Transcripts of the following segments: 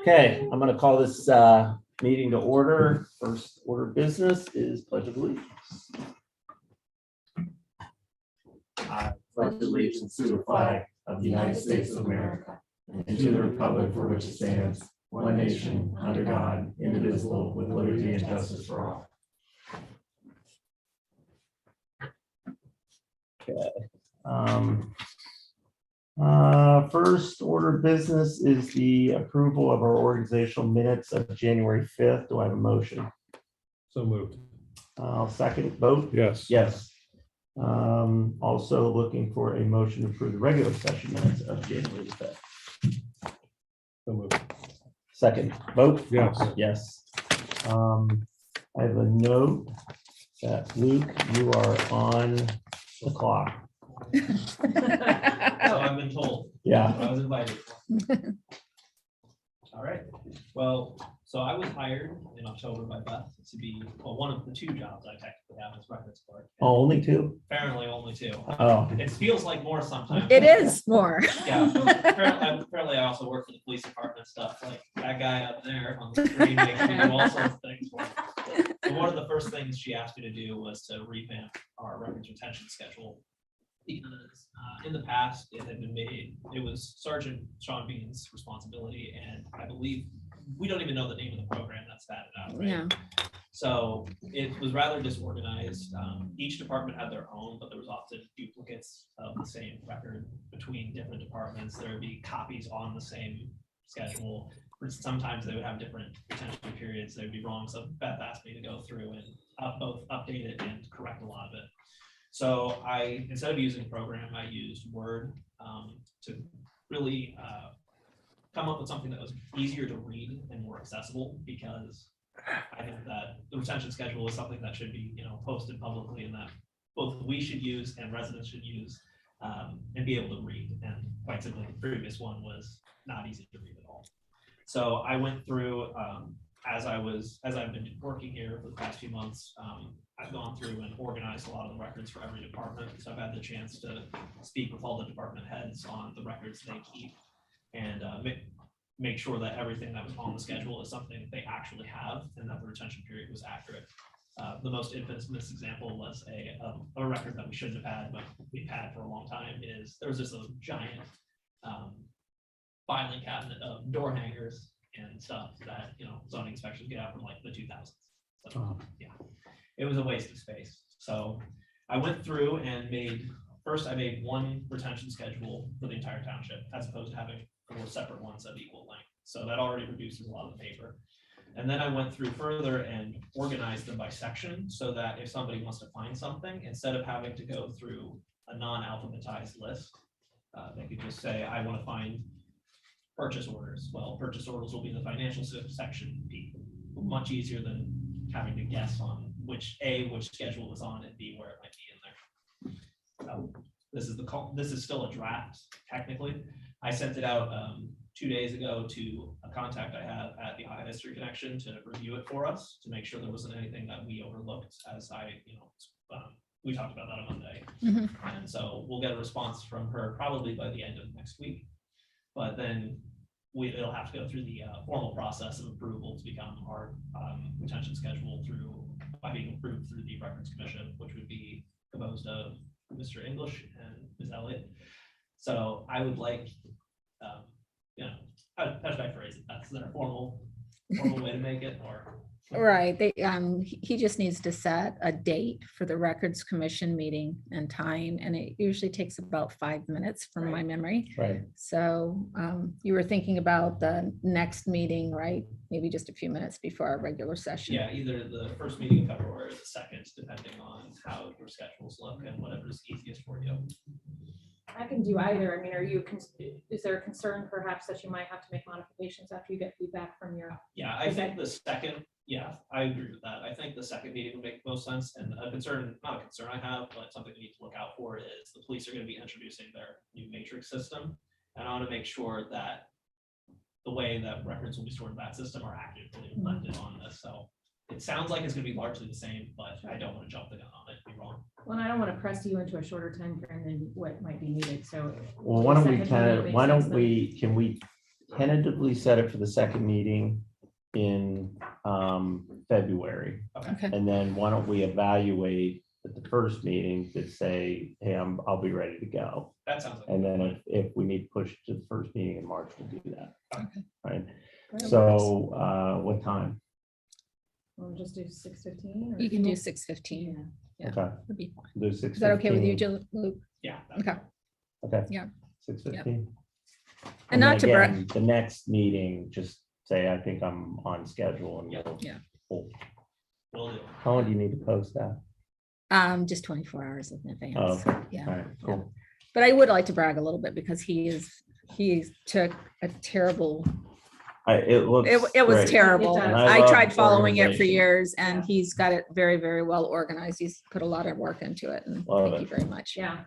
Okay, I'm going to call this meeting to order. First order of business is pledge of allegiance. I pledge allegiance to the flag of the United States of America and to the republic for which it stands, one nation, under God, indivisible, with liberty and justice for all. Okay. First order of business is the approval of our organizational minutes of January 5th. Do I have a motion? So moved. I'll second. Vote? Yes. Yes. Also looking for a motion to approve the regular session minutes of January 5th. So moved. Second. Vote? Yes. Yes. I have a note that Luke, you are on the clock. So I've been told. Yeah. I was invited. All right. Well, so I was hired in October by Beth to be, well, one of the two jobs I technically have as records clerk. Oh, only two? Apparently only two. Oh. It feels like more sometimes. It is more. Yeah. Apparently I also work for the police department stuff, like that guy up there on the screen makes me do all sorts of things for me. So one of the first things she asked me to do was to revamp our records retention schedule. Because in the past, it had been made, it was Sergeant Sean Bean's responsibility, and I believe, we don't even know the name of the program that's batted out, right? Yeah. So it was rather disorganized. Each department had their own, but there was often duplicates of the same record between different departments. There would be copies on the same schedule. Sometimes they would have different retention periods. They would be wrong. So Beth asked me to go through and both update it and correct a lot of it. So instead of using a program, I used Word to really come up with something that was easier to read and more accessible, because I think that the retention schedule is something that should be, posted publicly, and that both we should use and residents should use and be able to read. And quite simply, the previous one was not easy to read at all. So I went through as I've been working here for the past few months. I've gone through and organized a lot of the records for every department. So I've had the chance to speak with all the department heads on the records they keep, and make sure that everything that was on the schedule is something that they actually have, and that the retention period was accurate. The most infamous example was a record that we shouldn't have had, but we've had for a long time. There was just a giant filing cabinet of door hangers and stuff that zoning inspections get out from like the 2000s. So yeah, it was a waste of space. So I went through and I made one retention schedule for the entire township, as opposed to having 4 separate ones of equal length. So that already reduces a lot of the paper. And then I went through further and organized them by section, so that if somebody wants to find something, instead of having to go through a non-alphabetized list, they could just say, I want to find purchase orders. Well, purchase orders will be the financial section, much easier than having to guess on which schedule is on, and B, where it might be in there. This is still a draft, technically. I sent it out 2 days ago to a contact I have at the Ohio History Connection to review it for us, to make sure there wasn't anything that we overlooked, as we talked about that on Monday. Mhm. And so we'll get a response from her probably by the end of next week. But then it'll have to go through the formal process of approval to become our retention schedule by being approved through the Records Commission, which would be composed of Mr. English and Ms. Elliott. So I would like, how should I phrase it? That's their formal way to make it, or? Right. He just needs to set a date for the Records Commission meeting and time, and it usually takes about 5 minutes from my memory. Right. So you were thinking about the next meeting, right? Maybe just a few minutes before our regular session. Yeah, either the first meeting in February or the second, depending on how your schedules look and whatever's easiest for you. I can do either. I mean, is there a concern perhaps that you might have to make modifications after you get feedback from your? Yeah, I think the second, I agree with that. I think the second meeting would make most sense. And not a concern I have, but something we need to look out for is the police are going to be introducing their new matrix system. And I want to make sure that the way that records will be stored in that system are accurately reflected on this. So it sounds like it's going to be largely the same, but I don't want to jump the gun on it, be wrong. Well, I don't want to press you into a shorter time frame than what might be needed. So Well, can we tentatively set it for the second meeting in February. Okay. And then why don't we evaluate at the first meeting to say, hey, I'll be ready to go. That sounds like. a And good then plan. if we need to push to the first meeting in March, we'll do that. Okay. Right. Great. So what time? We'll just do 6:15. You can do 6:15. Yeah. Okay. Would be fine. Do 6:15. Is that okay with you, Luke? Yeah. Okay. Okay. Yeah. 6:15. And not to brag, again, the next meeting, just say, I think I'm on schedule and Yeah. we'll. Yeah. we'll- We'll do. How long do you need to post that? just 24 hours in advance. Oh, okay. All Yeah. right, cool. But I would like to brag a little bit because he took a terrible, It looks. it was great. terrible. It does. And I love tried following it for organization. years and Yeah. he's got it very, very well organized. He's put a lot of work into it and Love thank you it. very much. Yeah.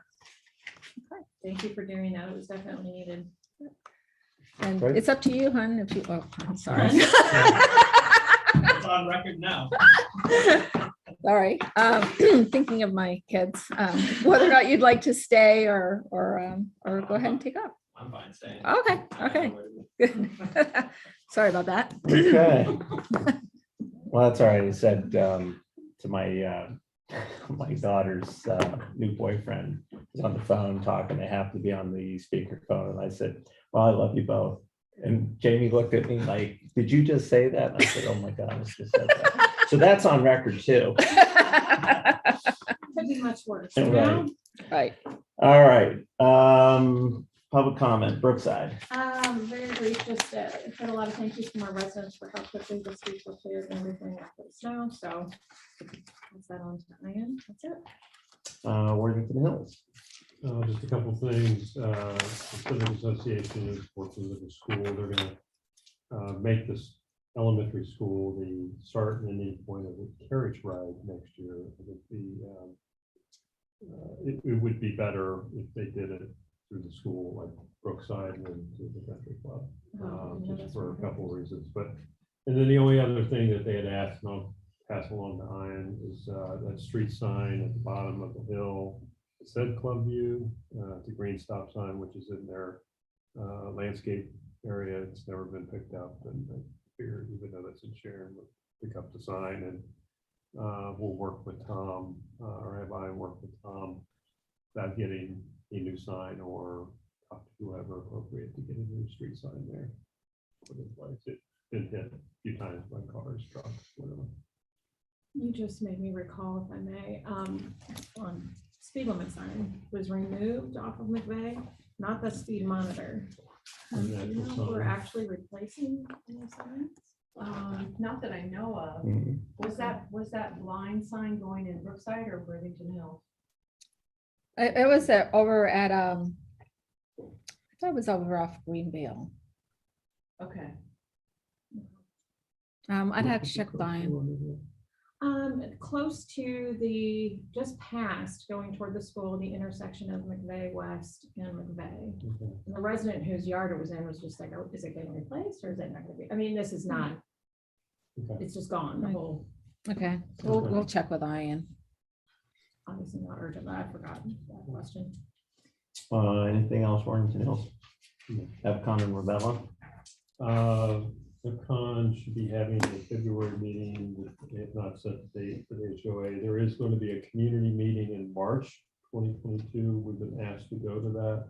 Okay, thank you for doing that. It was definitely needed. And Great. it's up to you, hun, if you, oh, I'm sorry. It's on record now. Sorry, thinking of my kids, whether or not you'd like to stay or go ahead and take off. I'm fine staying. Okay, okay, good. Sorry about that. Okay. Well, that's all right. He said to my my daughter's new boyfriend is on the phone talking. They have to be on the speakerphone. And I said, well, I love you both. And Jamie looked at me like, did you just say that? And I said, oh my God, I just said that. So that's on record too. Could be much worse. Right. you know? Right, All right. Public comment, Brookside. Very brief, just had a lot of thank yous from our residents for how quickly the streets were cleared and everything after the snow, so. Pass that on to Ian, that's it. Worthington Hills. Just a couple things. The Civic Association is working with the school. They're gonna make this elementary school the start and ending point of the carriage ride next year. It would be better if they did it through the school, like Brookside and to the country club, just for a couple of reasons. And then the only other thing that they had asked, and I'll pass along to Ian, is that street sign at the bottom of the hill. It said Clubview, the green stop sign, which is in their landscape area. It's never been picked up, and I figured, even though that's in Sharon, we'll pick up the sign, and we'll work with Tom, or have I work with Tom about getting a new sign, or talk to whoever appropriate to get a new street sign there. Put in place. It's been hit a few times by cars, trucks, whatever. You just made me recall, if I may, on speed limit sign was removed off of McVeigh, not the speed monitor. Do you know if we're actually replacing any signs? Not that I know of. Mhm. Was that blind sign going in Brookside or Worthington Hills? it was over at, I thought it was over off Greenvale. Okay. I'd have to check with Ian. Close to just past, going toward the school, the intersection of McVeigh West and McVeigh. Okay. And the resident whose yard it was in was just like, oh, is it getting replaced or is it not gonna be? I mean, this is not, Okay. it's just gone, the Right. whole, Okay, we'll check with Ian. obviously not urgent, but I've forgotten that question. Anything else, Worthington Hills? No. Epcon and Revamp. The con should be having a February meeting, they have not set the date for the HOA. There is going to be a community meeting in March 2022. We've been asked to go to that.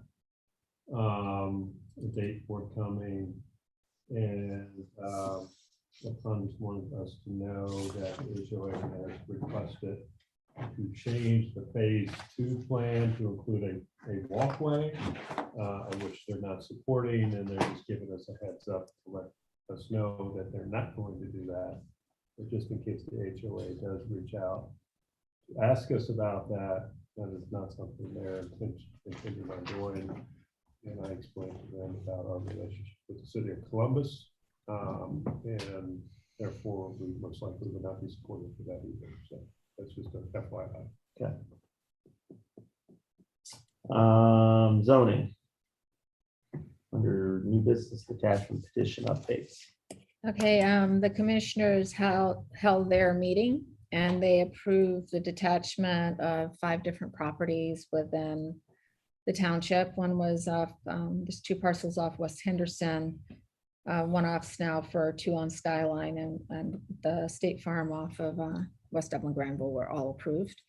The date forthcoming, and the con just wanted us to know that the HOA has requested to change the phase 2 plan to include a walkway, which they're not supporting, and they're just giving us a heads up to let us know that they're not going to do that. But just in case the HOA does reach out to ask us about that, that is not something they're intending on doing. And I explained to them about our relationship with the city of Columbus, and therefore we most likely would not be supportive for that either. So that's just a FYI. Zoning. Under new business detachment petition updates. Okay, the commissioners held their meeting and they approved the detachment of 5 different properties within the township. One was off, there's 2 parcels off West Henderson. One off Snell for 2 on Skyline, and the State Farm off of West Dublin Granville were all approved.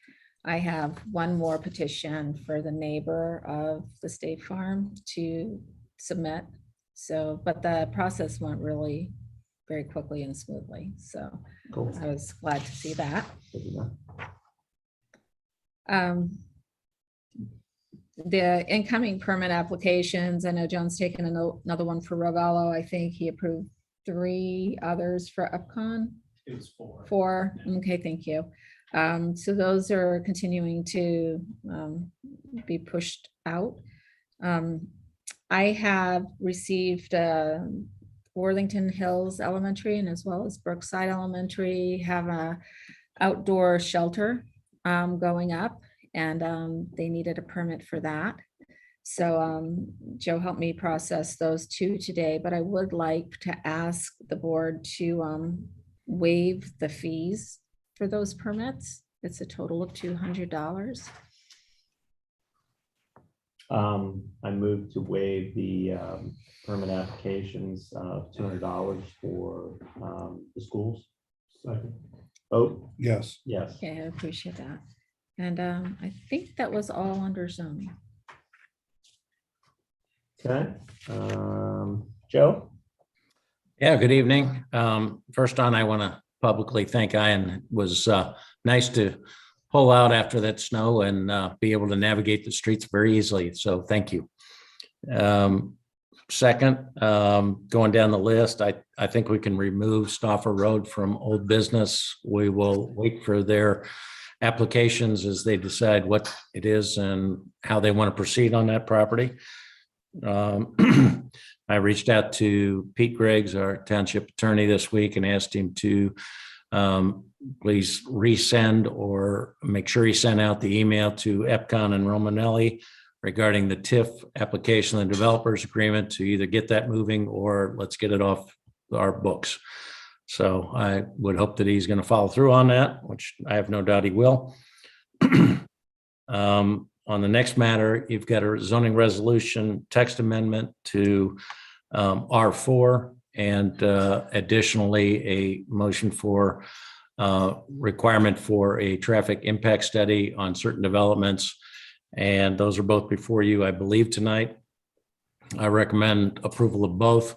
I have one more petition for the neighbor of the State Farm to submit. So, but the process went really very quickly and smoothly. So Cool. I was glad to see that. Good to know. The incoming permit applications, I know John's taken another one for Ravello. I think he approved 3 others for Upcon. It was 4. 4, okay, thank you. So those are continuing to be pushed out. I have received Worthington Hills Elementary and as well as Brookside Elementary have a outdoor shelter going up, and they needed a permit for that. So Joe helped me process those 2 today, but I would like to ask the board to waive the fees for those permits. It's a total of $200. I move to waive the permit applications of $200 for the schools. Second. Oh, Yes. yes. Okay, I appreciate that. And I think that was all under zoning. Okay. Joe? Yeah, good evening. First on, I want to publicly thank Ian. It was nice to pull out after that snow and be able to navigate the streets very easily. So thank you. Second, going down the list, I think we can remove Stauffer Road from old business. We will wait for their applications as they decide what it is and how they want to proceed on that property. I reached out to Pete Griggs, our township attorney, this week and asked him to please resend or make sure he sent out the email to Epcon and Romanelli regarding the TIF application and developers agreement to either get that moving or let's get it off our books. So I would hope that he's going to follow through on that, which I have no doubt he will. On the next matter, you've got a zoning resolution text amendment to R4 and additionally a motion for requirement for a traffic impact study on certain developments. And those are both before you, I believe, tonight. I recommend approval of both.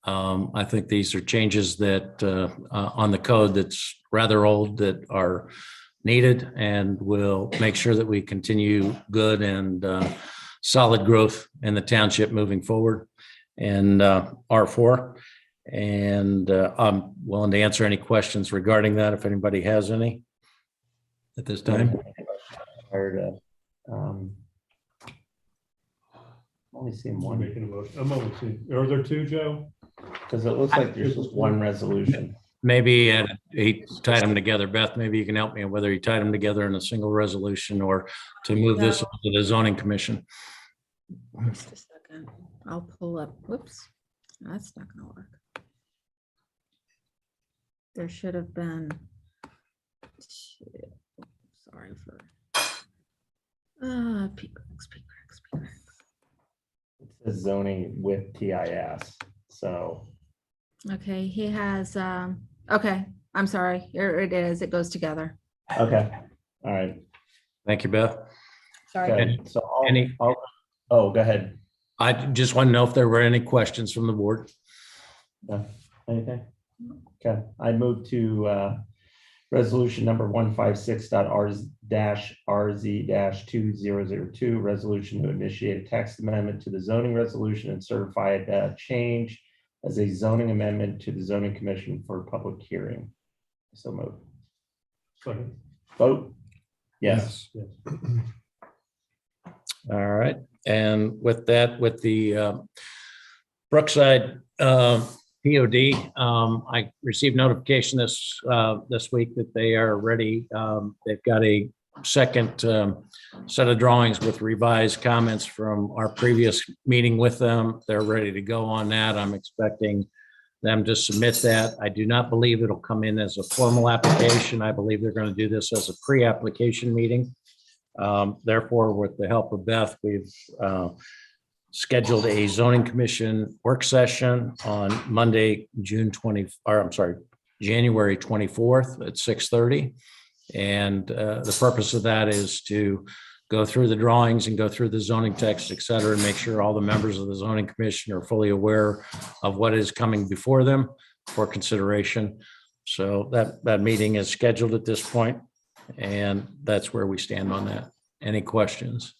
I think these are changes that on the code that's rather old that are needed and will make sure that we continue good and solid growth in the township moving forward in R4. And I'm willing to answer any questions regarding that if anybody has any at this time. Only seeing I'm one making a motion. I'm only seeing, are there 2, Joe? because it looks like there's just one resolution. Maybe he tied them together. Beth, maybe you can help me on whether he tied them together in a single resolution or to move this to the zoning commission. Just a second. I'll pull up. Whoops. That's not going to work. There should have been. Sorry for. PCREX. It says zoning with TIS. So Okay, he has, okay, I'm sorry. Here it is. It goes together. okay, all right. Thank you, Beth. Sorry. Good. So Any- oh, go ahead. I just want to know if there were any questions from the board. No, anything? Okay, I move to resolution number 156.R-RZ-2002, resolution to initiate a text amendment to the zoning resolution and certify that change as a zoning amendment to the zoning commission for public hearing. So move. Second. Vote. Yes. All right. And with that, with the Brookside POD, I received notification this week that they are ready. They've got a second set of drawings with revised comments from our previous meeting with them. They're ready to go on that. I'm expecting them to submit that. I do not believe it'll come in as a formal application. I believe they're going to do this as a pre-application meeting. Therefore, with the help of Beth, we've scheduled a zoning commission work session on Monday, January 24th at 6:30. And the purpose of that is to go through the drawings and go through the zoning text, et cetera, and make sure all the members of the zoning commission are fully aware of what is coming before them for consideration. So that meeting is scheduled at this point, and that's where we stand on that. Any questions?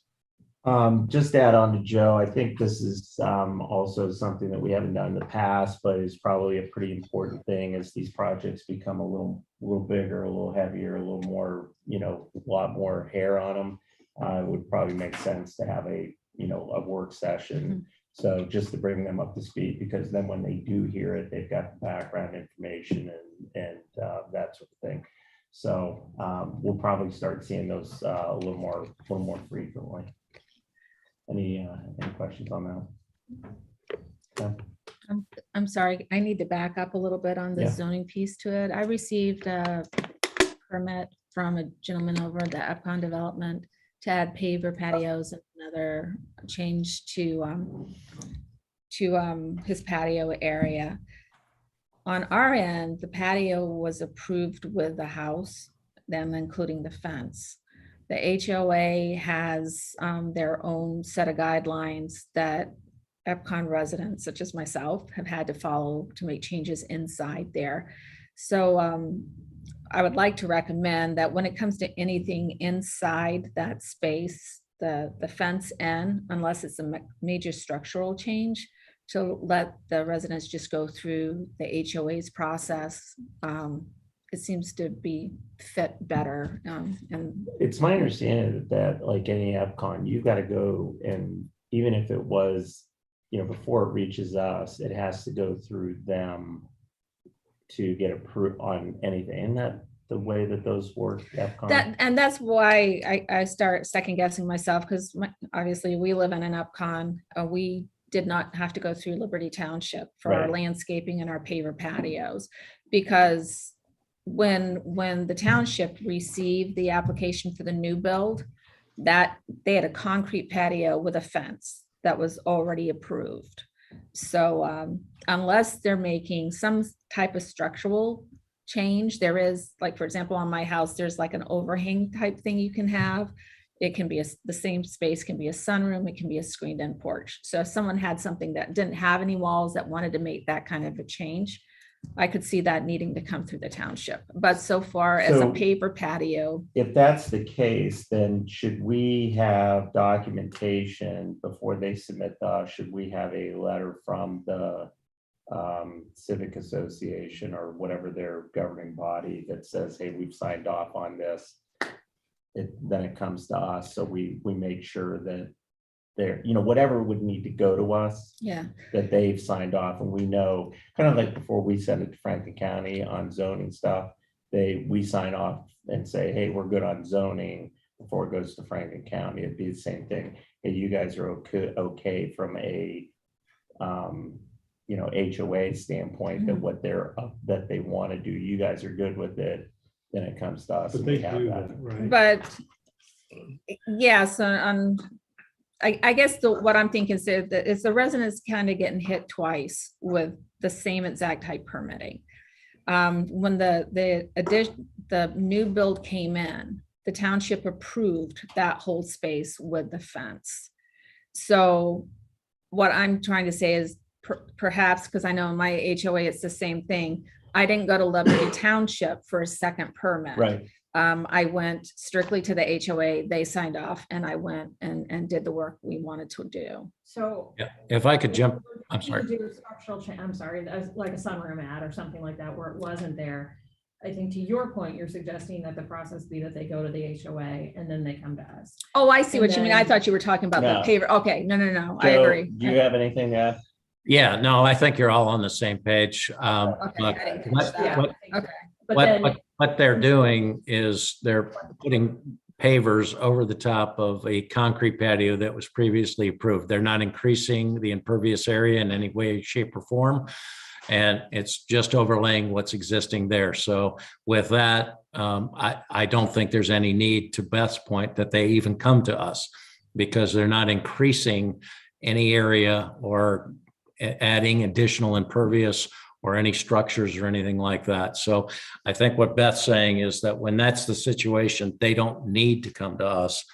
Just to add on to Joe, I think this is also something that we haven't done in the past, but is probably a pretty important thing as these projects become a little bigger, a little heavier, a little more, a lot more hair on them. It would probably make sense to have a work session. So just to bring them up to speed, because then when they do hear it, they've got the background information and that sort of thing. So we'll probably start seeing those a little more frequently. Any questions on that? I'm sorry, I need to back up a little bit on the Yeah. zoning piece to it. I received a permit from a gentleman over at the Epcon Development to add paver patios and another change to his patio area. On our end, the patio was approved with the house, them including the fence. The HOA has their own set of guidelines that Epcon residents, such as myself, have had to follow to make changes inside there. So I would like to recommend that when it comes to anything inside that space, the fence in, unless it's a major structural change, to let the residents just go through the HOA's process. It seems to be fit better. And It's my understanding that like any Epcon, you've got to go, and even if it was, before it reaches us, it has to go through them to get approved on anything. Isn't that the way that those work, Epcon? that's why I start second guessing myself, because obviously we live in an Epcon. We did not have to go through Liberty Township for our Right. landscaping and our paver patios, because when the township received the application for the new build, that they had a concrete patio with a fence that was already approved. So unless they're making some type of structural change, there is, like, for example, on my house, there's like an overhang type thing you can have. It can be the same space can be a sunroom, it can be a screened in porch. So if someone had something that didn't have any walls that wanted to make that kind of a change, I could see that needing to come through the township. But so far as a So- paper patio, If that's the case, then should we have documentation before they submit to us? Should we have a letter from the civic association or whatever their governing body that says, hey, we've signed off on this? Then it comes to us. So we make sure that they're, whatever would need to go to us, yeah. that they've signed off, and we know, kind of like before we send it to Franklin County on zoning stuff, we sign off and say, hey, we're good on zoning before it goes to Franklin County. It'd be the same thing. Hey, you guys are okay from a HOA standpoint, that what that they want to do, you guys are good with it, then it comes to us. But and they we have do that. that, right? But yes, I guess what I'm thinking is that it's the residents kind of getting hit twice with the same exact type permitting. When the new build came in, the township approved that whole space with the fence. So what I'm trying to say is perhaps, because I know in my HOA, it's the same thing. I didn't go to Liberty Township for a second permit. Right. I went strictly to the HOA, they signed off, and I went and did the work we wanted to do. So. Yeah, if I could jump, I'm You sorry. could do a structural change, I'm sorry, like a sunroom ad or something like that where it wasn't there. I think to your point, you're suggesting that the process be that they go to the HOA and then they come to us. Oh, I see And what you mean. I then- thought you were talking about the No. paver. Okay, no, I Joe, agree. do you have anything to add? Yeah, no, I think you're all on the same page. Okay, I didn't catch that. What- Okay. But then, what they're doing is they're putting pavers over the top of a concrete patio that was previously approved. They're not increasing the impervious area in any way, shape, or form. and it's just overlaying what's existing there. So with that, I don't think there's any need, to Beth's point, that they even come to us, because they're not increasing any area or adding additional impervious or any structures or anything like that. So I think what Beth's saying is that when that's the situation, they don't need to come to us.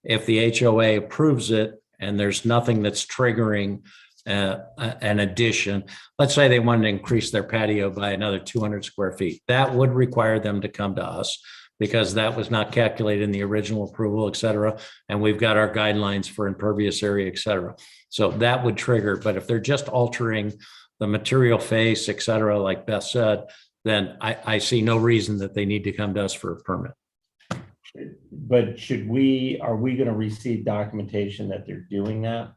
If the HOA approves it and there's nothing that's triggering an addition, let's say they wanted to increase their patio by another 200 square feet, that would require them to come to us, because that was not calculated in the original approval, et cetera. And we've got our guidelines for impervious area, et cetera. So that would trigger. But if they're just altering the material face, et cetera, like Beth said, then I see no reason that they need to come to us for a permit. But are we going to receive documentation that they're doing that?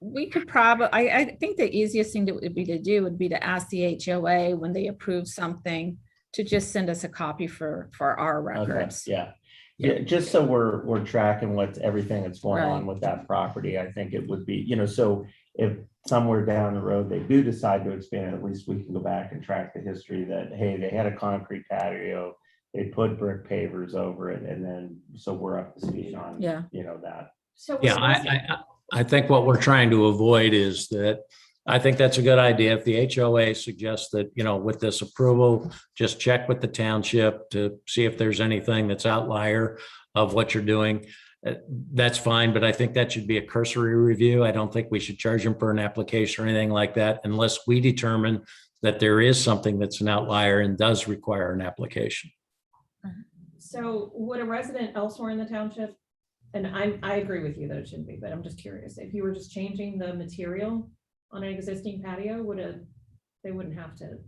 We could probably, I think the easiest thing that would be to ask the HOA when they approve something to just send us a copy for our records. Okay, yeah, just so we're tracking everything that's going on Right. with that property. I think it would be, so if somewhere down the road they do decide to expand, at least we can go back and track the history that, hey, they had a concrete patio, they put brick pavers over it, and then so we're up to speed on that. So Yeah, I think what we're trying to avoid is that, I think that's a good idea. If the HOA suggests that, with this approval, just check with the township to see if there's anything that's outlier of what you're doing. That's fine, but I think that should be a cursory review. I don't think we should charge them for an application or anything like that unless we determine that there is something that's an outlier and does require an application. So would a resident elsewhere in the township, and I agree with you that it shouldn't be, but I'm just curious, if you were just changing the material on an existing patio, they wouldn't have to?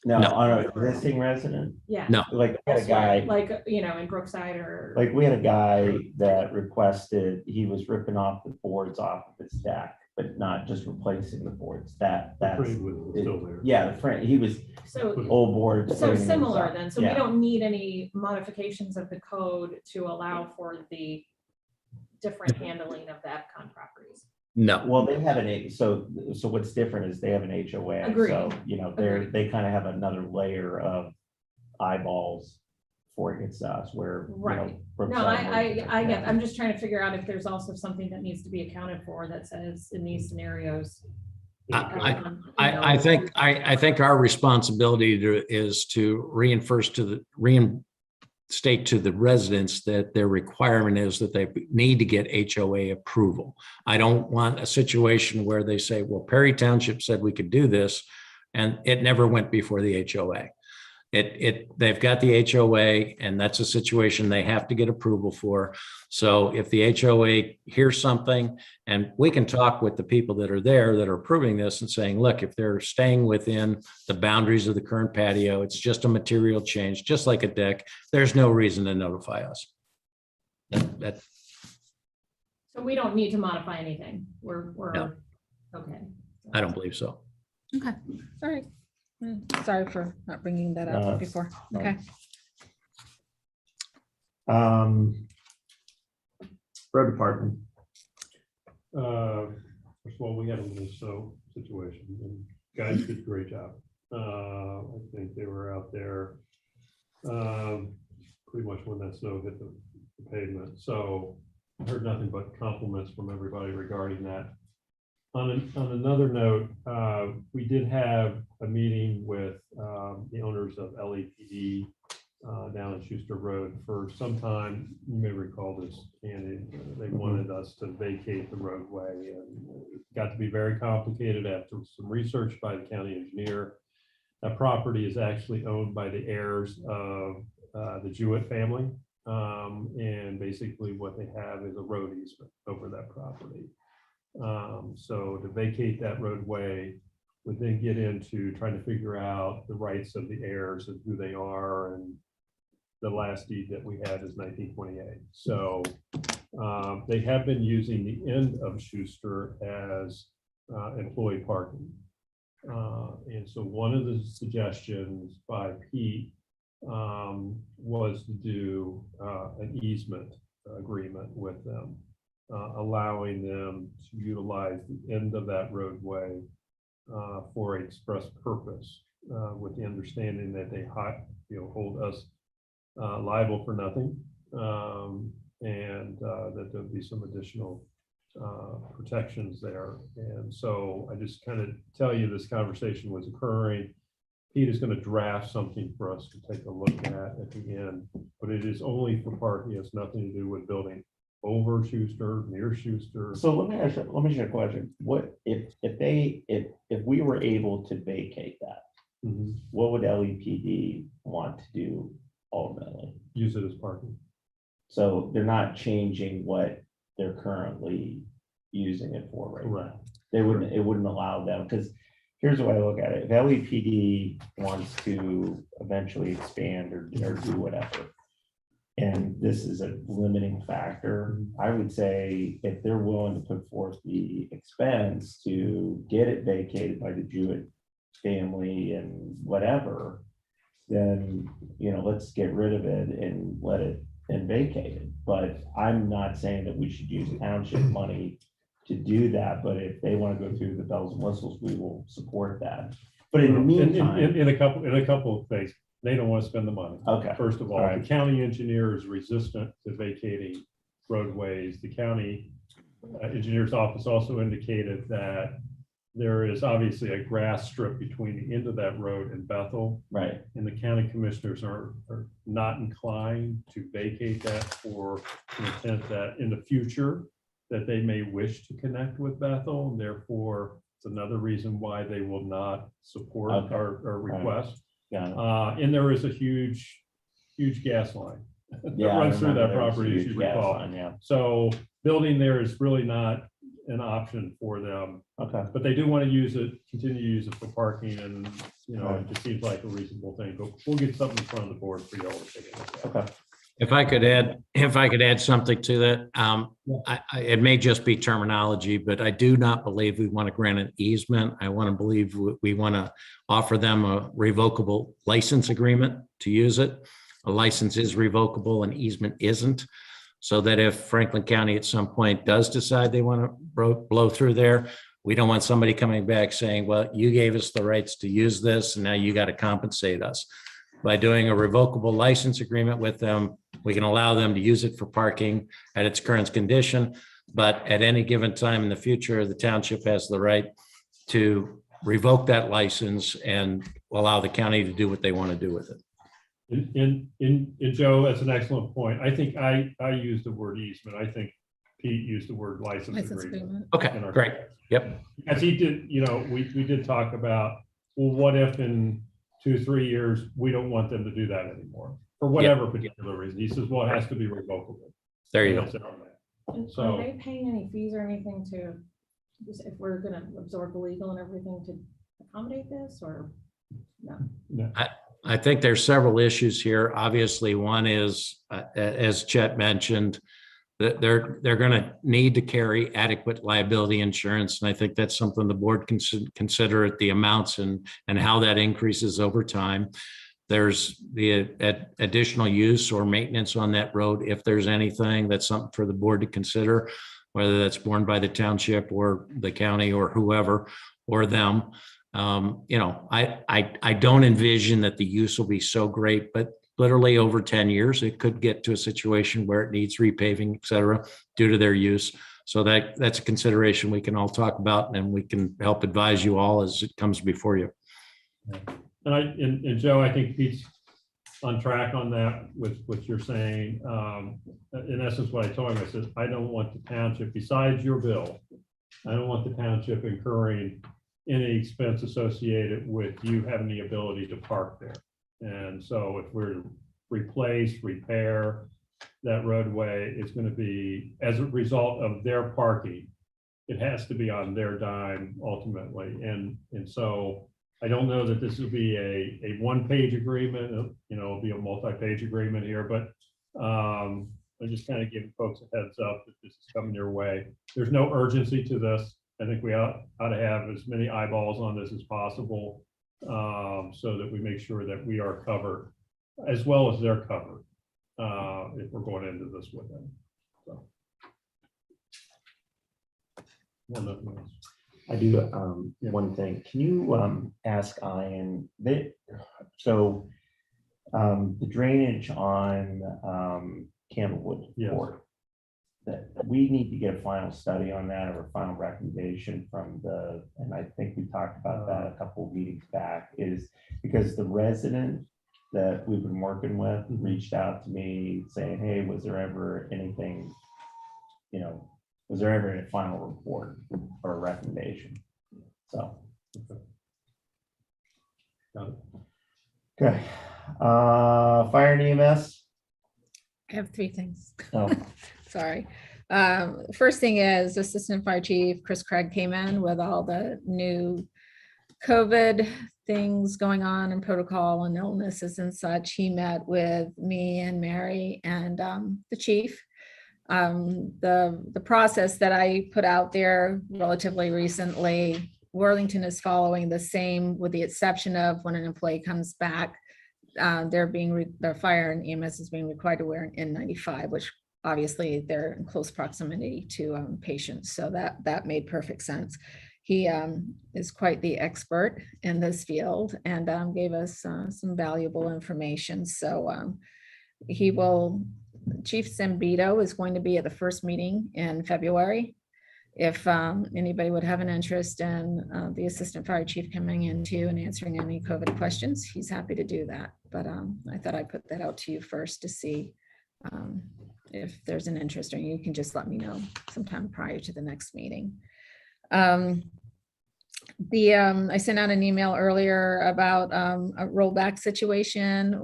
No, No. on an existing resident, Yeah. No. like we had a guy, Like, in Brookside or. like we had a guy that requested, he was ripping off the boards off of his deck, but not just replacing the boards. That's Frame was still there. yeah, the frame, he was So, old boards. so putting them similar inside. then, so we Yeah. don't need any modifications of the code to allow for the different handling of the EPCON properties. No. Well, they have so what's different is they have an HOA, Agreed. so, Agreed. they kind of have another layer of eyeballs before it gets to us, where, Right. No, Brookside I get, yeah. I'm just trying to figure out if there's also something that needs to be accounted for that says in these scenarios. I think our responsibility is to reinstate to the residents that their requirement is that they need to get HOA approval. I don't want a situation where they say, well, Perry Township said we could do this, and it never went before the HOA. They've got the HOA, and that's a situation they have to get approval for. So if the HOA hears something, and we can talk with the people that are there that are approving this and saying, look, if they're staying within the boundaries of the current patio, it's just a material change, just like a deck, there's no reason to notify us. That So we don't need to modify anything. We're, No. okay. I don't believe so. Okay, all right. Sorry for not bringing that up before. Okay. Road department. First of all, we had a little snow situation, and guys did a great job. I think they were out there pretty much when that snow hit the pavement. So I heard nothing but compliments from everybody regarding that. On another note, we did have a meeting with the owners of LAPD down on Schuster Road. For some time, you may recall this, and they wanted us to vacate the roadway, and it got to be very complicated after some research by the county engineer. That property is actually owned by the heirs of the Jewett family, and basically what they have is a road easement over that property. So to vacate that roadway would then get into trying to figure out the rights of the heirs and who they are, and the last deed that we had is 1928. So they have been using the end of Schuster as employee parking. And so one of the suggestions by Pete was to do an easement agreement with them, allowing them to utilize the end of that roadway for a express purpose, with the understanding that they hold us liable for nothing, and that there'll be some additional protections there. And so I just kind of tell you this conversation was occurring. Pete is going to draft something for us to take a look at the end, but it is only for parking. It's nothing to do with building over Schuster, near Schuster. So let me ask you a question. What if we were able to vacate that, Mhm. what would LEPD want to do ultimately? Use it as parking. So they're not changing what they're currently using it for right Correct. now. It wouldn't allow them, because here's the way I look at it. If LEPD wants to eventually expand or do whatever, and this is a limiting factor, I would say if they're willing to put forth the expense to get it vacated by the Jewett family and whatever, then, let's get rid of it and let it and vacate it. But I'm not saying that we should use township money to do that, but if they want to go through the bells and whistles, we will support that. But in the meantime, In a couple of things, they don't want to spend the money. okay, First of all, All right. the county engineer is resistant to vacating roadways. The county engineer's office also indicated that there is obviously a grass strip between the end of that road and Bethel, right, and the county commissioners are not inclined to vacate that for the intent that in the future that they may wish to connect with Bethel, and therefore it's another reason why they will not support Okay. our request. got it. And there is a huge gas line that Yeah, I runs through remember that there was a property, as huge you gas recall. line, yeah, So building there is really not an option for them, okay. but they do want to use it, continue to use it for parking, and, Right. it just seems like a reasonable thing, but we'll get something in front of the board for y'all to take a look at. Okay. If I could add something to that, it may just be terminology, but I do not believe we want to grant an easement. I want to believe we want to offer them a revocable license agreement to use it. A license is revocable, an easement isn't. So that if Franklin County at some point does decide they want to blow through there, we don't want somebody coming back saying, well, you gave us the rights to use this and now you got to compensate us. By doing a revocable license agreement with them, we can allow them to use it for parking at its current condition. But at any given time in the future, the township has the right to revoke that license and allow the county to do what they want to do with it. In Joe, that's an excellent point. I think I used the word easement. I think Pete used the word license License agreement. agreement. Okay, in our great. text. Yep. As he did, we did talk about, well, what if in 2-3 years, we don't want them to do that anymore for whatever particular reason. He says, well, it has to be revocable. There you go. That's it on that. And So- are they paying any fees or anything to, just if we're gonna absorb the legal and everything to accommodate this, or no? I think there's several issues here. Obviously, one is, as Chet mentioned, that they're going to need to carry adequate liability insurance. And I think that's something the board can consider at the amounts and how that increases over time. There's the additional use or maintenance on that road. If there's anything, that's something for the board to consider, whether that's borne by the township or the county or whoever, or them. I don't envision that the use will be so great, but literally over 10 years, it could get to a situation where it needs repaving, et cetera, due to their use. So that's a consideration we can all talk about, and we can help advise you all as it comes before you. And Joe, I think Pete's on track on that with what you're saying. In essence, what I told him, I said, I don't want the township, besides your bill, I don't want the township incurring any expense associated with you having the ability to park there. And so if we're to replace, repair that roadway, it's going to be as a result of their parking. It has to be on their dime ultimately. And so I don't know that this will be a one-page agreement, it'll be a multi-page agreement here, but I'm just kind of giving folks a heads up that this is coming your way. There's no urgency to this. I think we ought to have as many eyeballs on this as possible, so that we make sure that we are covered as well as they're covered, if we're going into this with them. So. Well, nothing else. I do, one thing. Can you, ask Ian that, so, the drainage on, Campbellwood Yes. Court, that we need to get a final study on that or a final recommendation from the, and I think we talked about that a couple of meetings back, is because the resident that we've been working with reached out to me saying, hey, was there ever anything, was there ever a final report or a recommendation? So. Got it. Okay, fire and EMS. I have three things. Oh, Sorry. First thing is Assistant Fire Chief Chris Craig came in with all the new COVID things going on and protocol and illnesses and such. He met with me and Mary and the chief. The process that I put out there relatively recently, Worthington is following the same, with the exception of when an employee comes back, their fire and EMS is being required to wear an N95, which obviously they're in close proximity to patients. So that made perfect sense. He is quite the expert in this field and gave us some valuable information. So Chief Zambito is going to be at the first meeting in February. If anybody would have an interest in the Assistant Fire Chief coming in too and answering any COVID questions, he's happy to do that. But I thought I'd put that out to you first to see if there's an interest, or you can just let me know sometime prior to the next meeting. I sent out an email earlier about a rollback situation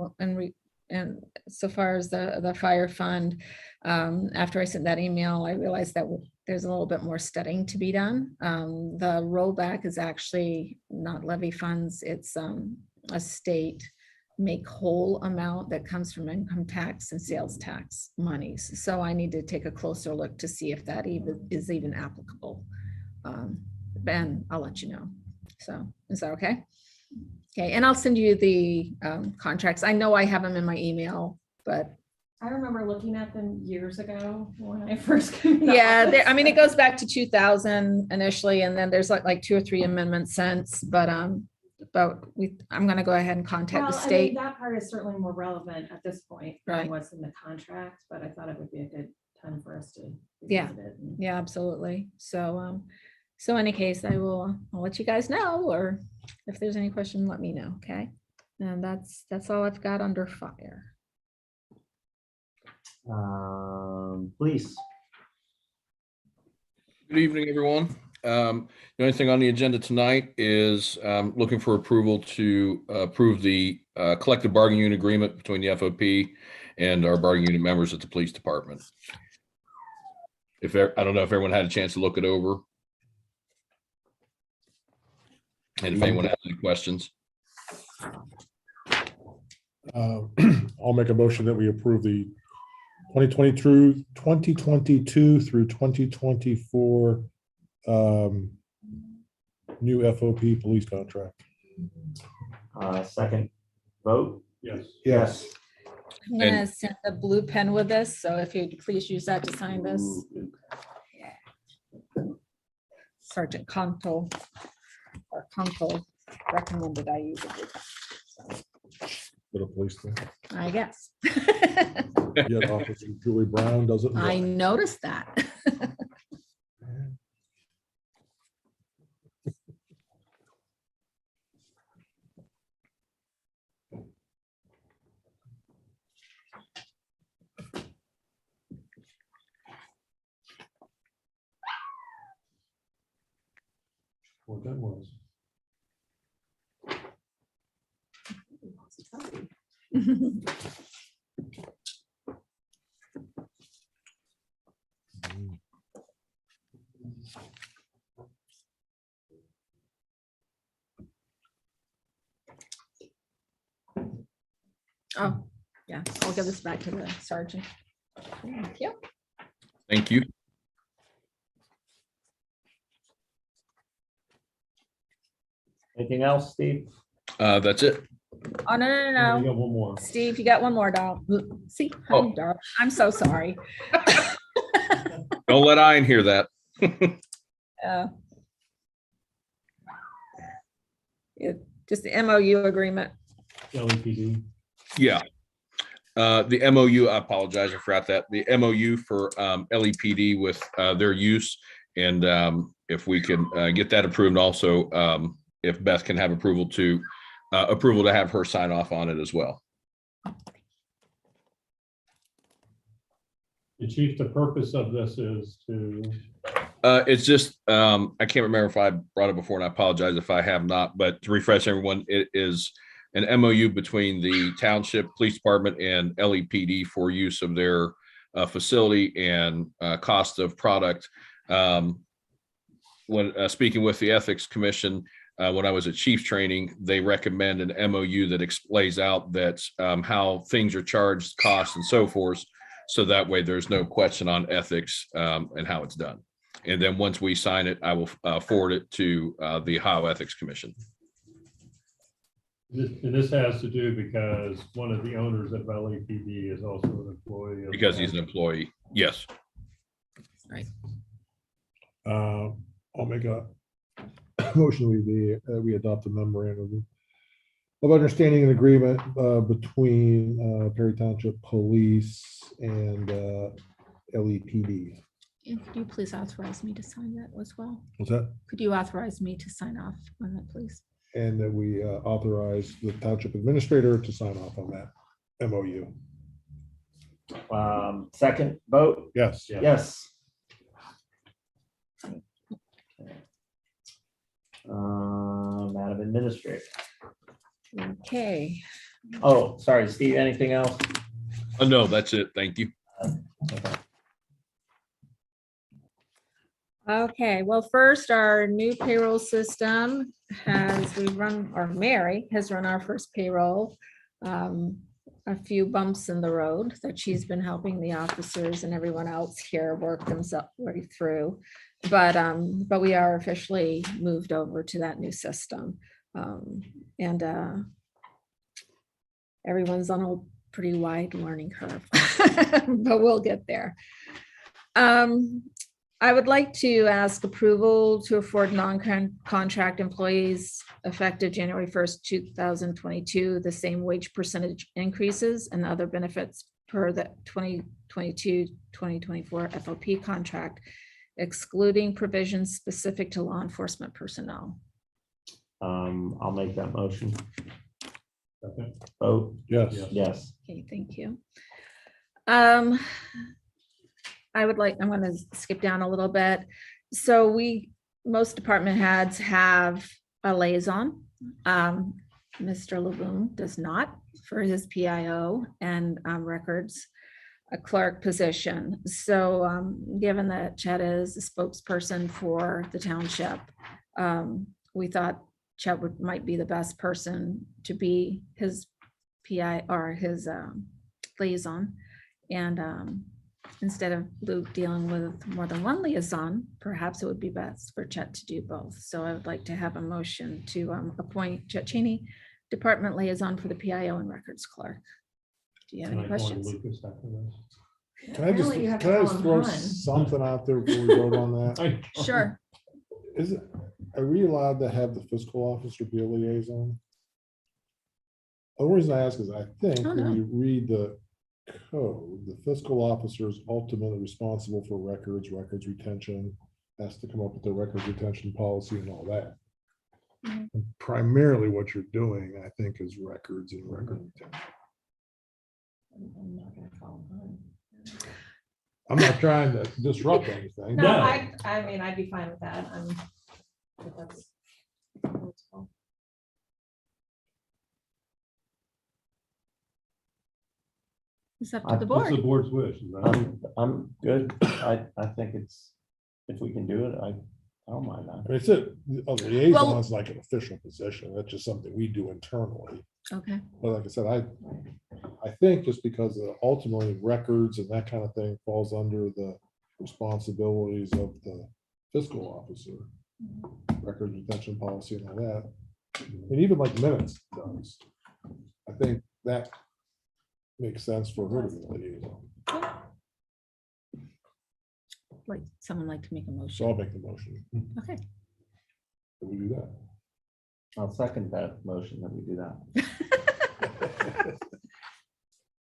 and so far as the fire fund. After I sent that email, I realized that there's a little bit more studying to be done. The rollback is actually not levy funds. It's a state make whole amount that comes from income tax and sales tax monies. So I need to take a closer look to see if that is even applicable. Ben, I'll let you know. So is that okay? Okay, and I'll send you the contracts. I know I have them in my email, but I remember looking at them years ago when I first came. yeah, I mean, it goes back to 2000 initially, and then there's like 2 or 3 amendments since, but I'm gonna go ahead and contact the state. That part is certainly more relevant at this point than Right. what's in the contract, but I thought it would be a good time for us to. Yeah. revisit it and- Yeah, absolutely. So any case, I'll let you guys know, or if there's any question, let me know, okay? And that's all I've got under fire. Police. Good evening, everyone. The only thing on the agenda tonight is looking for approval to approve the collective bargaining unit agreement between the FOP and our bargaining unit members at the police department. I don't know if everyone had a chance to look it over. And if anyone has any questions. I'll make a motion that we approve the 2022 through 2024 new FOP police contract. Second vote. Yes. Yes. I'm gonna send a blue pen with this, so if you'd please use that to sign this. Sergeant Conto recommended I use it. So, For the police thing. I guess. Yet Officer Julie Brown doesn't. I noticed that. What that was. Oh, yeah, I'll give this back to the sergeant. Thank you. Thank you. Anything else, Steve? That's it. Oh, no, We no. got one more. Steve, you got one more, doll. See, Oh. darling, I'm so sorry. Don't let Ian hear that. Just the MOU agreement. LEPD. Yeah. The MOU, I apologize, I forgot that. The MOU for LEPD with their use. And if we can get that approved also, if Beth can have approval to have her sign off on it as well. The chief, the purpose of this is to, It's just, I can't remember if I brought it before, and I apologize if I have not, but to refresh everyone, it is an MOU between the Township Police Department and LEPD for use of their facility and cost of product. When speaking with the Ethics Commission, when I was at chief training, they recommend an MOU that lays out that how things are charged, costs, and so forth. So that way there's no question on ethics and how it's done. And then once we sign it, I will forward it to the Ohio Ethics Commission. and this has to do because one of the owners of LAPD is also an employee. of- Because he's an employee. Yes. I'll make a motion, we adopt a memorandum of understanding and agreement between Perry Township Police and LEPD. And could you please authorize me to sign that as well? What's that? Could you authorize me to sign off on that, please? And that we authorize the Township Administrator to sign off on that MOU. Second vote, Yes. Yeah. yes. Madam Administrator. Okay, Oh, sorry, Steve, anything else? No, that's it. Thank you. okay, well, first, our new payroll system Mary has run our first payroll. A few bumps in the road that she's been helping the officers and everyone else here work themselves way through. But we are officially moved over to that new system. And everyone's on a pretty wide learning curve, but we'll get there. I would like to ask approval to afford non-contract employees effective January 1st, 2022, the same wage percentage increases and other benefits per the 2022-2024 FOP contract, excluding provisions specific to law enforcement personnel. I'll make that motion. Okay. Vote, Yes. yes. Okay, thank you. I'm going to skip down a little bit. So most department heads have a liaison. Mr. Laboon does not for his PIO and records a clerk position. So given that Chet is a spokesperson for the township, we thought Chet might be the best person to be his PI or his liaison. And instead of Luke dealing with more than one liaison, perhaps it would be best for Chet to do both. So I would like to have a motion to appoint Chet Cheney, department liaison for the PIO and records clerk. Do you have any Can I join questions? Lucas after this? Can I just, Apparently you have to can I call just him throw Han. something out there before we vote on that? Sure. Are we allowed to have the fiscal officer be a liaison? The reason I ask is I think Oh, no. when you read the code, the fiscal officer is ultimately responsible for records retention, has to come up with the records retention policy and all that. Mhm. And primarily what you're doing, I think, is records and record retention. I'm not gonna call him. I'm not trying to disrupt anything. No, No. I mean, I'd be fine with that. But that's- that's cool. It's up to the What's the board. board's wish? Is that- I'm good. I think it's, if we can do it, I don't mind that. I mean, it's a liaison is like an official position. That's just something we do internally. Okay, But like I said, I think just because ultimately records and that kind of thing falls under the responsibilities of the fiscal officer, record retention policy and all that, and even like minutes does. I think that makes sense for her to be a liaison. like someone like to make a So motion. I'll make the motion. Okay, Can we do that? I'll second that motion that we do that.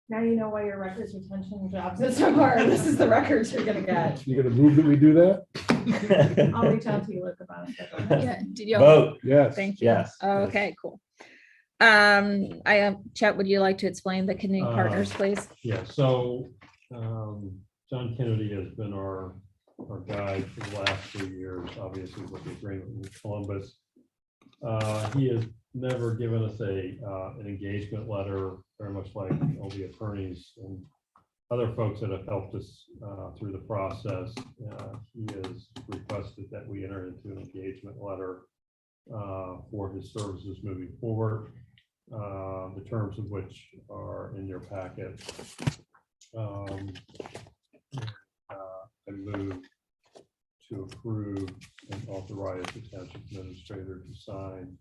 Now you know why your records retention jobs is so hard. This is the records you're gonna get. You gonna move that we do that? I'll reach out to you, Luke, about it. Yeah, did you? Vote, Yes. Thank you. yes. Okay, cool. Chet, would you like to explain the Kidney Partners, please? Yeah, so John Kennedy has been our guide for the last 3 years, obviously with the agreement with Columbus. He has never given us an engagement letter, very much like all the attorneys and other folks that have helped us through the process. He has requested that we enter into an engagement letter for his services moving forward, the terms of which are in your packet. I move to approve and authorize the township administrator to sign.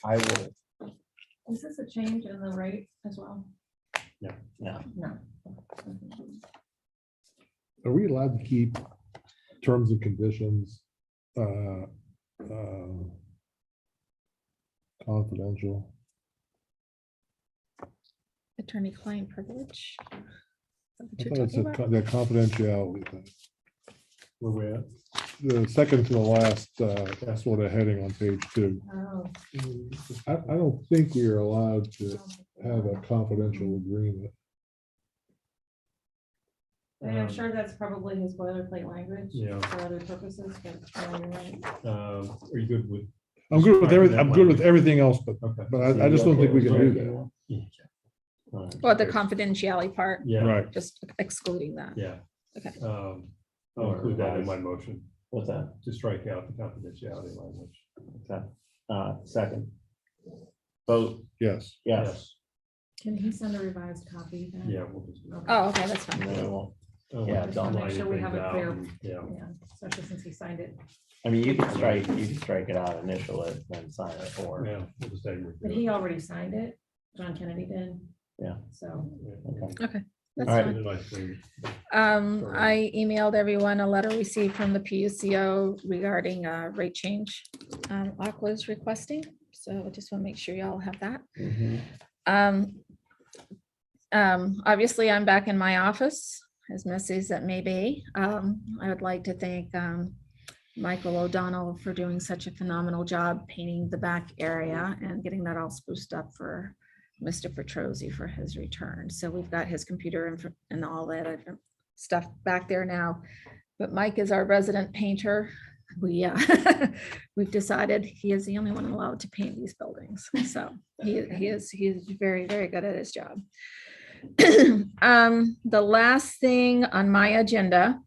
I will, Is this a change in the rate as well? yeah, No. Are we allowed to keep terms and conditions confidential? Attorney-client privilege. Is that what I you're thought it talking said about? the confidentiality thing. Where we at? The second to the last, that's what a heading on page 2. Oh. I don't think we are allowed to have a confidential agreement. And I'm sure that's probably his boilerplate language Yeah. for other purposes, but yeah, you're right. Are you good with? I'm good with everything. I'm good with everything else, but Okay. I just don't think we can do that. Well, the confidentiality part, Yeah. Right. just excluding that. Yeah. Okay. I'll include that in my motion what's that? to strike out the confidentiality language. Second. Vote, Yes. yes. Can he send a revised copy then? Yeah, we'll just. Okay. Oh, okay, that's And fine. then we'll- Yeah, Just wanna make sure we have it clear. Yeah. Yeah, especially since he signed it. I mean, you can strike it out, initial it, then sign it, or. Yeah, we'll just say. But he already signed it. John Kennedy did. Yeah. So. Okay. That's All right. fine. I emailed everyone a letter received from the PUCO regarding rate change. Aqua's requesting, so I just want to make sure y'all have that. Obviously, I'm back in my office, as messy as that may be. I would like to thank Michael O'Donnell for doing such a phenomenal job painting the back area and getting that all spruced up for Mr. Petrozzi for his return. So we've got his computer and all that other stuff back there now. But Mike is our resident painter. We've decided he is the only one allowed to paint these buildings. So he is very, very good at his job. The last thing on my agenda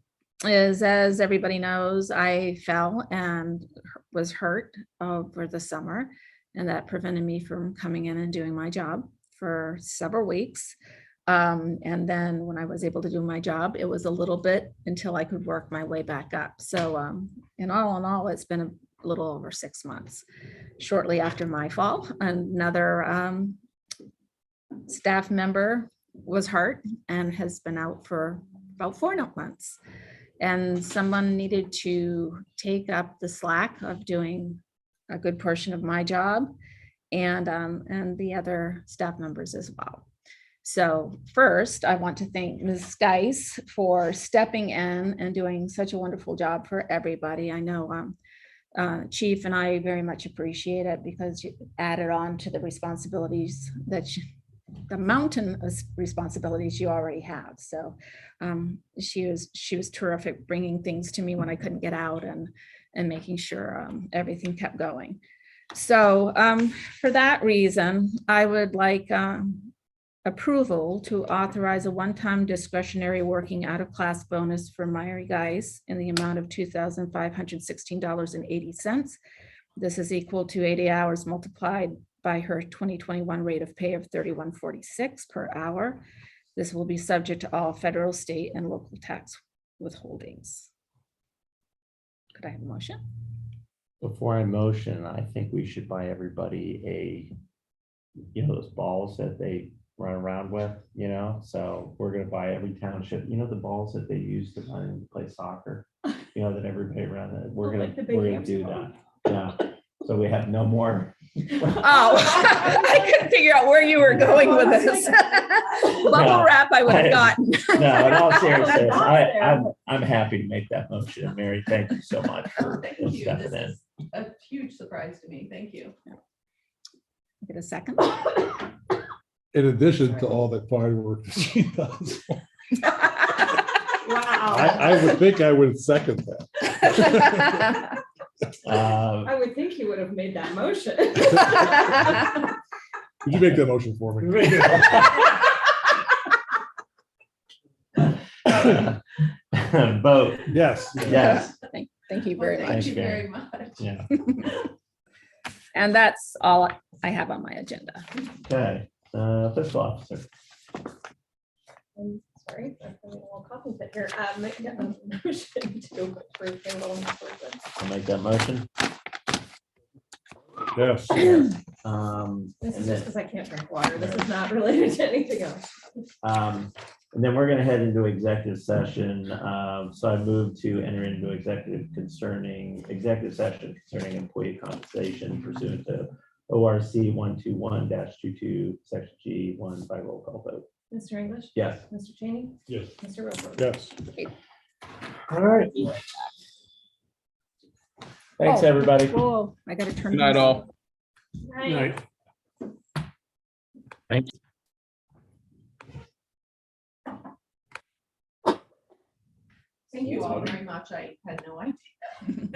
is, as everybody knows, I fell and was hurt over the summer, and that prevented me from coming in and doing my job for several weeks. And then when I was able to do my job, it was a little bit until I could work my way back up. So in all, it's been a little over 6 months. Shortly after my fall, another staff member was hurt and has been out for about 4 months. And someone needed to take up the slack of doing a good portion of my job and the other staff members as well. So first, I want to thank Ms. Geis for stepping in and doing such a wonderful job for everybody. I know Chief and I very much appreciate it because you added on to the responsibilities that the mountain of responsibilities you already have. So she was terrific bringing things to me when I couldn't get out and making sure everything kept going. So for that reason, I would like approval to authorize a one-time discretionary working out-of-class bonus for Myri Geis in the amount of $2,516.80. This is equal to 80 hours multiplied by her 2021 rate of pay of $31.46 per hour. This will be subject to all federal, state, and local tax withholdings. Could I have a motion? Before I motion, I think we should buy everybody those balls that they run around with, so we're gonna buy every township, the balls that they use to run and play soccer. you know, that everybody around it, we're Oh, gonna, like the big we're gonna hamster do ball. that. Yeah, so we have no more. Oh, I couldn't figure out where you were going with this. Bubble wrap I would have gotten. No, in all seriousness, Not I'm happy to make that motion. Mary, thank you so much for Thank you. stepping This in. is a huge surprise to me. Thank you. Get a second. In addition to all the firework that she does. Wow. I would think I would second that. I would think you would have made that motion. Could you make that motion for me? Vote, Yes. yes, Thank you very Well, much. Thank you Karen. very much. yeah, And that's all I have on my agenda. okay, fiscal officer. I'm sorry, I'm having a little coughing fit here. Make a motion to approve payroll and approval. I'll make that motion. Yes. This And is just then, because I can't drink water. This is not related to anything else. and then we're gonna head into executive session. So I move to enter into executive session concerning employee compensation pursuant to ORC 121-22, section G1 by roll call vote. Mr. English? Yes. Mr. Cheney? Yes. Mr. Roper? Yes. All right. Thanks, Oh, everybody. Whoa, I gotta turn. Good night, this all. off. Right. Thank Thank you all very much. I had no idea.